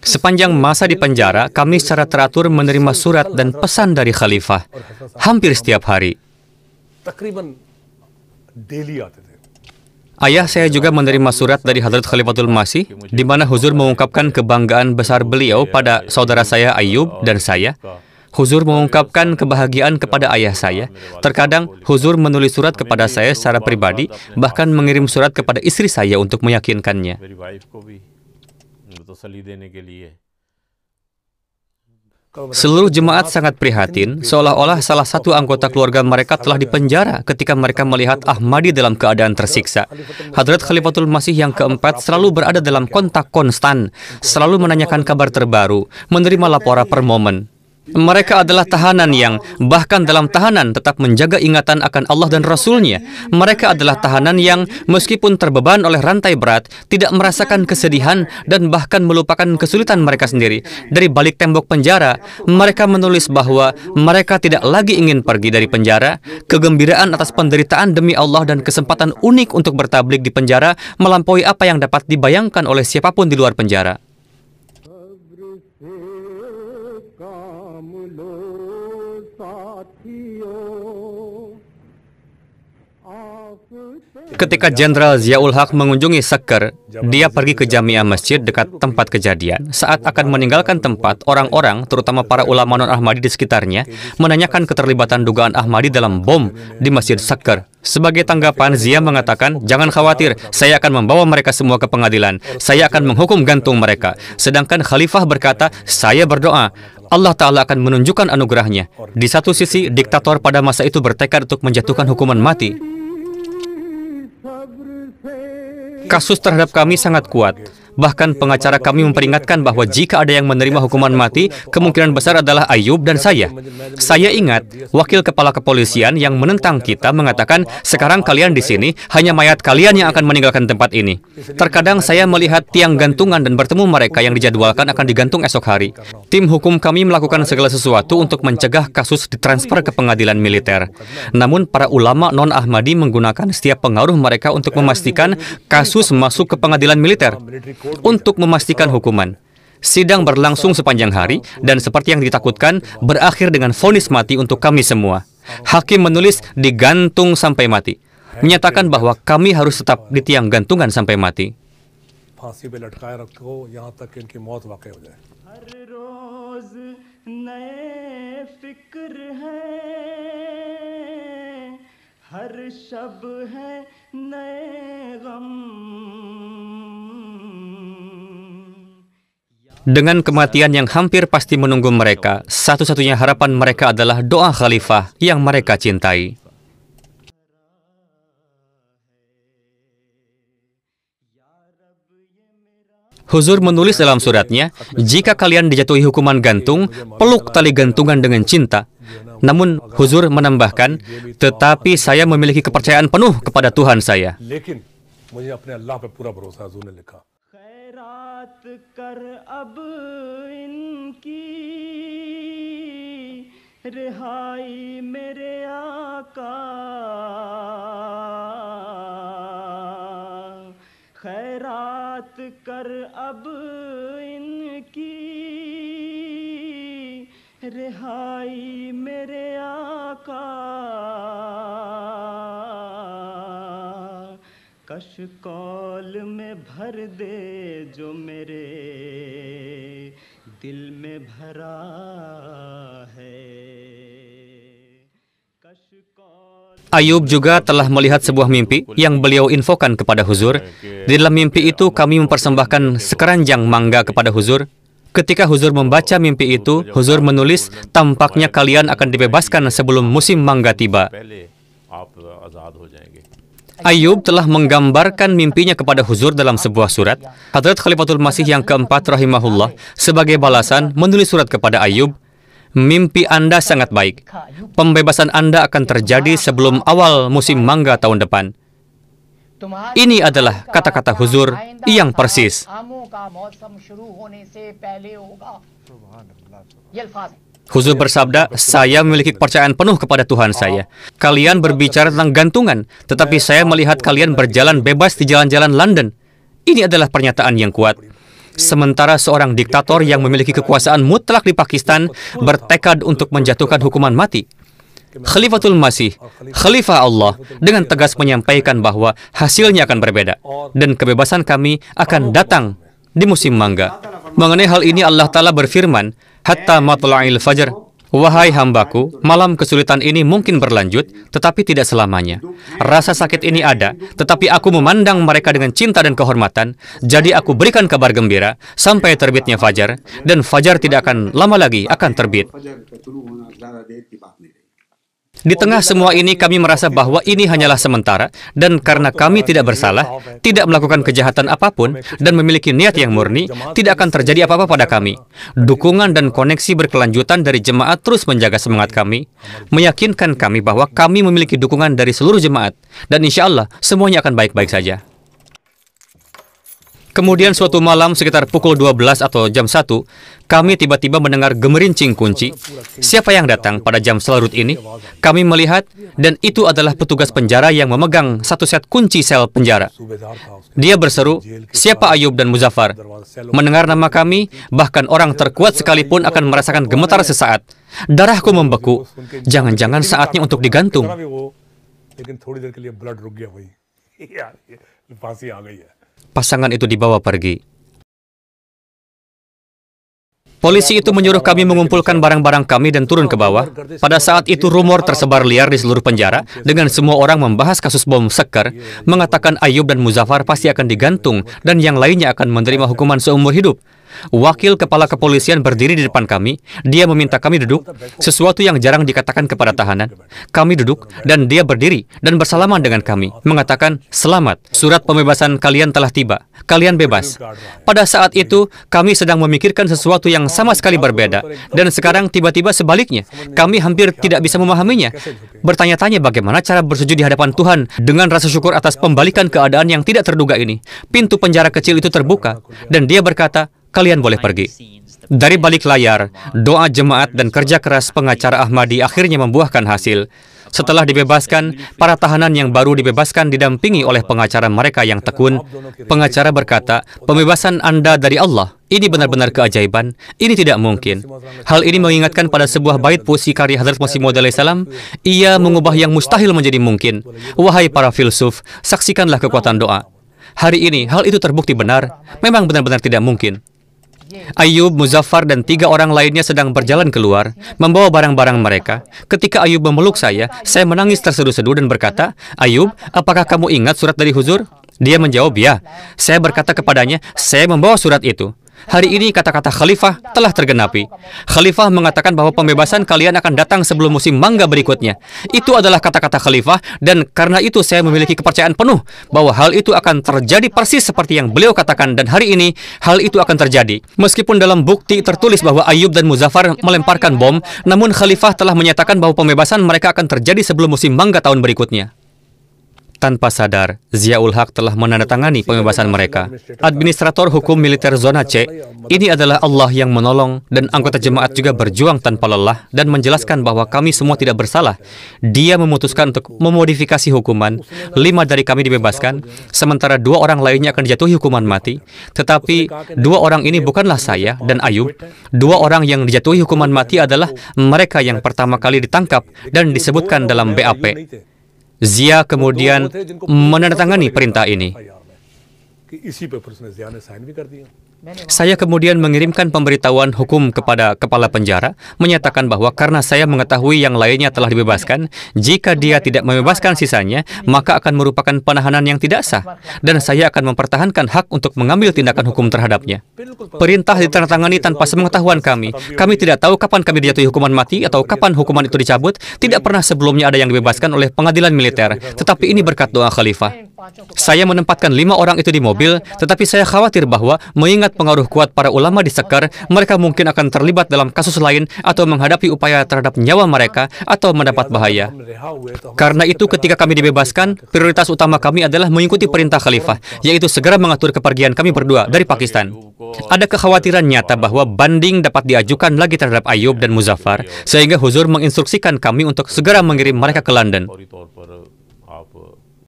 Sepanjang masa di penjara, kami secara teratur menerima surat dan pesan dari khalifah. Hampir setiap hari. Ayah saya juga menerima surat dari Hadrat Khalifatul Masih, di mana Huzur mengungkapkan kebanggaan besar beliau pada saudara saya Ayub dan saya. Huzur mengungkapkan kebahagiaan kepada ayah saya. Terkadang Huzur menulis surat kepada saya secara pribadi, bahkan mengirim surat kepada istri saya untuk meyakinkannya. Seluruh jemaat sangat prihatin, seolah-olah salah satu anggota keluarga mereka telah dipenjara ketika mereka melihat Ahmadi dalam keadaan tersiksa. Hadrat Khalifatul Masih yang keempat selalu berada dalam kontak konstan, selalu menanyakan kabar terbaru, menerima laporan per momen. Mereka adalah tahanan yang, bahkan dalam tahanan, tetap menjaga ingatan akan Allah dan Rasul-Nya. Mereka adalah tahanan yang, meskipun terbeban oleh rantai berat, tidak merasakan kesedihan dan bahkan melupakan kesulitan mereka sendiri. Dari balik tembok penjara, mereka menulis bahwa mereka tidak lagi ingin pergi dari penjara. Kegembiraan atas penderitaan demi Allah dan kesempatan unik untuk bertablik di penjara melampaui apa yang dapat dibayangkan oleh siapapun di luar penjara. Ketika Jenderal Ziaul Haq mengunjungi Saqqar, dia pergi ke Jamiah Masjid dekat tempat kejadian. Saat akan meninggalkan tempat, orang-orang, terutama para ulama non-Ahmadi di sekitarnya, menanyakan keterlibatan dugaan Ahmadi dalam bom di Masjid Saqqar. Sebagai tanggapan, Zia mengatakan, "Jangan khawatir, saya akan membawa mereka semua ke pengadilan. Saya akan menghukum gantung mereka." Sedangkan Khalifah berkata, "Saya berdoa, Allah Ta'ala akan menunjukkan anugerahnya." Di satu sisi, diktator pada masa itu bertekad untuk menjatuhkan hukuman mati. Kasus terhadap kami sangat kuat. Bahkan pengacara kami memperingatkan bahwa jika ada yang menerima hukuman mati, kemungkinan besar adalah Ayub dan saya. Saya ingat, wakil kepala kepolisian yang menentang kita mengatakan, "Sekarang kalian di sini, hanya mayat kalian yang akan meninggalkan tempat ini." Terkadang saya melihat tiang gantungan dan bertemu mereka yang dijadwalkan akan digantung esok hari. Tim hukum kami melakukan segala sesuatu untuk mencegah kasus ditransfer ke pengadilan militer. Namun, para ulama non-Ahmadi menggunakan setiap pengaruh mereka untuk memastikan kasus masuk ke pengadilan militer. Untuk memastikan hukuman. Sidang berlangsung sepanjang hari dan seperti yang ditakutkan berakhir dengan vonis mati untuk kami semua. Hakim menulis digantung sampai mati, menyatakan bahwa kami harus tetap di tiang gantungan sampai mati. Dengan kematian yang hampir pasti menunggu mereka, satu-satunya harapan mereka adalah doa khalifah yang mereka cintai. Huzur menulis dalam suratnya, "Jika kalian dijatuhi hukuman gantung, peluk tali gantungan dengan cinta." Namun, Huzur menambahkan, "Tetapi saya memiliki kepercayaan penuh kepada Tuhan saya." कर अब इनकी रिहाई मेरे आका खैरात कर अब इनकी रिहाई मेरे आका कशकौल में भर दे जो मेरे दिल में भरा है. Ayub juga telah melihat sebuah mimpi yang beliau infokan kepada Huzur. Di dalam mimpi itu kami mempersembahkan sekeranjang mangga kepada Huzur. Ketika Huzur membaca mimpi itu, Huzur menulis, "Tampaknya kalian akan dibebaskan sebelum musim mangga tiba." Ayub telah menggambarkan mimpinya kepada Huzur dalam sebuah surat. Hadrat Khalifatul Masih yang keempat rahimahullah sebagai balasan menulis surat kepada Ayub, "Mimpi Anda sangat baik. Pembebasan Anda akan terjadi sebelum awal musim mangga tahun depan." Ini adalah kata-kata Huzur yang persis. Huzur bersabda, "Saya memiliki kepercayaan penuh kepada Tuhan saya. Kalian berbicara tentang gantungan, tetapi saya melihat kalian berjalan bebas di jalan-jalan London." Ini adalah pernyataan yang kuat. Sementara seorang diktator yang memiliki kekuasaan mutlak di Pakistan bertekad untuk menjatuhkan hukuman mati. Khalifatul Masih, Khalifah Allah, dengan tegas menyampaikan bahwa hasilnya akan berbeda dan kebebasan kami akan datang di musim mangga. Mengenai hal ini Allah Ta'ala berfirman, Hatta matla'il fajr, wahai hambaku, malam kesulitan ini mungkin berlanjut, tetapi tidak selamanya. Rasa sakit ini ada, tetapi aku memandang mereka dengan cinta dan kehormatan, jadi aku berikan kabar gembira sampai terbitnya fajar, dan fajar tidak akan lama lagi akan terbit. Di tengah semua ini kami merasa bahwa ini hanyalah sementara, dan karena kami tidak bersalah, tidak melakukan kejahatan apapun, dan memiliki niat yang murni, tidak akan terjadi apa-apa pada kami. Dukungan dan koneksi berkelanjutan dari jemaat terus menjaga semangat kami, meyakinkan kami bahwa kami memiliki dukungan dari seluruh jemaat, dan insya Allah semuanya akan baik-baik saja. Kemudian suatu malam sekitar pukul 12 atau jam 1, kami tiba-tiba mendengar gemerincing kunci. Siapa yang datang pada jam selarut ini? Kami melihat, dan itu adalah petugas penjara yang memegang satu set kunci sel penjara. Dia berseru, siapa Ayub dan Muzaffar? Mendengar nama kami, bahkan orang terkuat sekalipun akan merasakan gemetar sesaat. Darahku membeku. Jangan-jangan saatnya untuk digantung. Pasangan itu dibawa pergi. Polisi itu menyuruh kami mengumpulkan barang-barang kami dan turun ke bawah. Pada saat itu rumor tersebar liar di seluruh penjara dengan semua orang membahas kasus bom Sekar, mengatakan Ayub dan Muzaffar pasti akan digantung dan yang lainnya akan menerima hukuman seumur hidup. Wakil kepala kepolisian berdiri di depan kami. Dia meminta kami duduk, sesuatu yang jarang dikatakan kepada tahanan. Kami duduk, dan dia berdiri dan bersalaman dengan kami, mengatakan, selamat, surat pembebasan kalian telah tiba. Kalian bebas. Pada saat itu, kami sedang memikirkan sesuatu yang sama sekali berbeda, dan sekarang tiba-tiba sebaliknya. Kami hampir tidak bisa memahaminya. Bertanya-tanya bagaimana cara bersujud di hadapan Tuhan dengan rasa syukur atas pembalikan keadaan yang tidak terduga ini. Pintu penjara kecil itu terbuka, dan dia berkata, kalian boleh pergi. Dari balik layar, doa jemaat dan kerja keras pengacara Ahmadi akhirnya membuahkan hasil. Setelah dibebaskan, para tahanan yang baru dibebaskan didampingi oleh pengacara mereka yang tekun. Pengacara berkata, pembebasan Anda dari Allah, ini benar-benar keajaiban, ini tidak mungkin. Hal ini mengingatkan pada sebuah bait puisi karya Hadrat Masih Maud alaihissalam, ia mengubah yang mustahil menjadi mungkin. Wahai para filsuf, saksikanlah kekuatan doa. Hari ini, hal itu terbukti benar, memang benar-benar tidak mungkin. Ayub, Muzaffar, dan 3 orang lainnya sedang berjalan keluar, membawa barang-barang mereka. Ketika Ayub memeluk saya menangis terseduh-seduh dan berkata, Ayub, apakah kamu ingat surat dari Huzur? Dia menjawab, ya. Saya berkata kepadanya, saya membawa surat itu. Hari ini kata-kata Khalifah telah tergenapi. Khalifah mengatakan bahwa pembebasan kalian akan datang sebelum musim mangga berikutnya. Itu adalah kata-kata Khalifah, dan karena itu saya memiliki kepercayaan penuh bahwa hal itu akan terjadi persis seperti yang beliau katakan, dan hari ini hal itu akan terjadi. Meskipun dalam bukti tertulis bahwa Ayub dan Muzaffar melemparkan bom, namun Khalifah telah menyatakan bahwa pembebasan mereka akan terjadi sebelum musim mangga tahun berikutnya. Tanpa sadar, Ziaul Haq telah menandatangani pembebasan mereka. Administrator hukum militer zona C, ini adalah Allah yang menolong, dan anggota jemaat juga berjuang tanpa lelah dan menjelaskan bahwa kami semua tidak bersalah. Dia memutuskan untuk memodifikasi hukuman. 5 dari kami dibebaskan, sementara 2 orang lainnya akan dijatuhi hukuman mati. Tetapi 2 orang ini bukanlah saya dan Ayub. 2 orang yang dijatuhi hukuman mati adalah mereka yang pertama kali ditangkap dan disebutkan dalam BAP. Zia kemudian menandatangani perintah ini. Saya kemudian mengirimkan pemberitahuan hukum kepada kepala penjara, menyatakan bahwa karena saya mengetahui yang lainnya telah dibebaskan, jika dia tidak membebaskan sisanya, maka akan merupakan penahanan yang tidak sah, dan saya akan mempertahankan hak untuk mengambil tindakan hukum terhadapnya. Perintah ditandatangani tanpa sepengetahuan kami. Kami tidak tahu kapan kami dijatuhi hukuman mati atau kapan hukuman itu dicabut. Tidak pernah sebelumnya ada yang dibebaskan oleh pengadilan militer, tetapi ini berkat doa Khalifah. Saya menempatkan 5 orang itu di mobil, tetapi saya khawatir bahwa mengingat pengaruh kuat para ulama di Sekar, mereka mungkin akan terlibat dalam kasus lain atau menghadapi upaya terhadap nyawa mereka atau mendapat bahaya. Karena itu ketika kami dibebaskan, prioritas utama kami adalah mengikuti perintah Khalifah, yaitu segera mengatur kepergian kami berdua dari Pakistan. Ada kekhawatiran nyata bahwa banding dapat diajukan lagi terhadap Ayub dan Muzaffar, sehingga Huzur menginstruksikan kami untuk segera mengirim mereka ke London.